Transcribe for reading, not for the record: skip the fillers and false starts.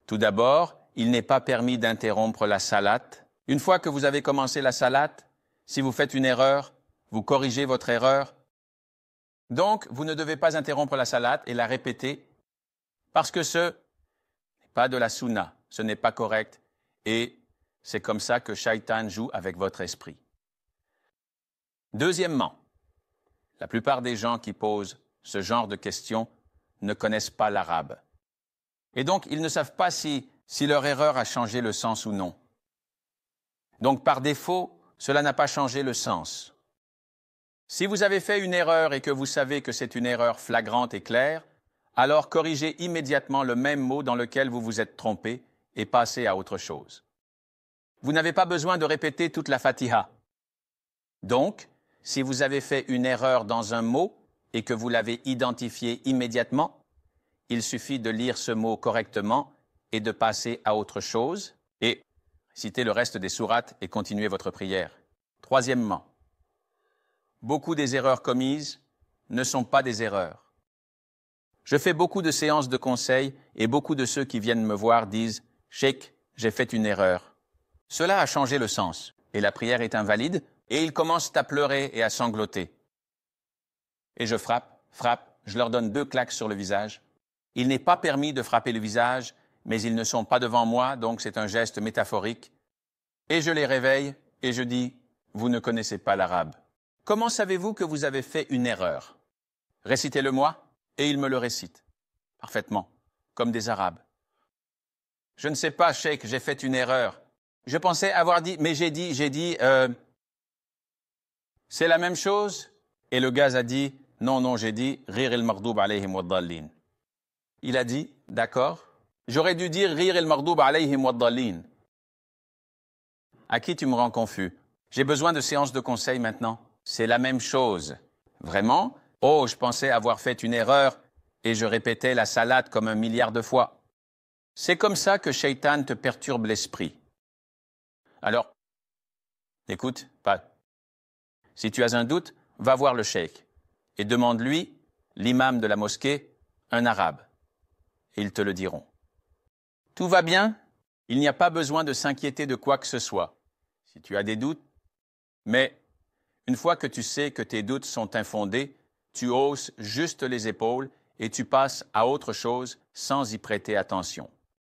Tout d'abord, il n'est pas permis d'interrompre la salate. Une fois que vous avez commencé la salate, si vous faites une erreur, vous corrigez votre erreur. Donc, vous ne devez pas interrompre la salate et la répéter parce que ce n'est pas de la sunna, ce n'est pas correct et c'est comme ça que Shaitan joue avec votre esprit. Deuxièmement, la plupart des gens qui posent ce genre de questions ne connaissent pas l'arabe. Et donc, ils ne savent pas si leur erreur a changé le sens ou non. Donc, par défaut, cela n'a pas changé le sens. Si vous avez fait une erreur et que vous savez que c'est une erreur flagrante et claire, alors corrigez immédiatement le même mot dans lequel vous vous êtes trompé et passez à autre chose. Vous n'avez pas besoin de répéter toute la Fatiha. Donc, si vous avez fait une erreur dans un mot et que vous l'avez identifié immédiatement, il suffit de lire ce mot correctement et de passer à autre chose et citer le reste des sourates et continuer votre prière. Troisièmement, beaucoup des erreurs commises ne sont pas des erreurs. Je fais beaucoup de séances de conseil et beaucoup de ceux qui viennent me voir disent « Cheikh, j'ai fait une erreur ». Cela a changé le sens et la prière est invalide et ils commencent à pleurer et à sangloter. Et je frappe, je leur donne 2 claques sur le visage. Il n'est pas permis de frapper le visage, mais ils ne sont pas devant moi, donc c'est un geste métaphorique. Et je les réveille et je dis « Vous ne connaissez pas l'arabe. Comment savez-vous que vous avez fait une erreur? Récitez-le-moi. » Et ils me le récitent. Parfaitement, comme des Arabes. Je ne sais pas, Cheikh, j'ai fait une erreur. Je pensais avoir dit, mais j'ai dit, c'est la même chose? Et le gars a dit, non, j'ai dit, Rir el-Mardoub alayhim wa-ddallin. Il a dit, d'accord, j'aurais dû dire Rir el-Mardoub alayhim wa-ddallin. À qui tu me rends confus? J'ai besoin de séances de conseil maintenant. C'est la même chose. Vraiment? Oh, je pensais avoir fait une erreur et je répétais la salade comme 1 milliard de fois. C'est comme ça que Shaitan te perturbe l'esprit. Alors, écoute, pas. Si tu as un doute, va voir le cheikh et demande-lui, l'imam de la mosquée, un arabe. Et ils te le diront. Tout va bien? Il n'y a pas besoin de s'inquiéter de quoi que ce soit. Si tu as des doutes, mais une fois que tu sais que tes doutes sont infondés, tu hausses juste les épaules et tu passes à autre chose sans y prêter attention.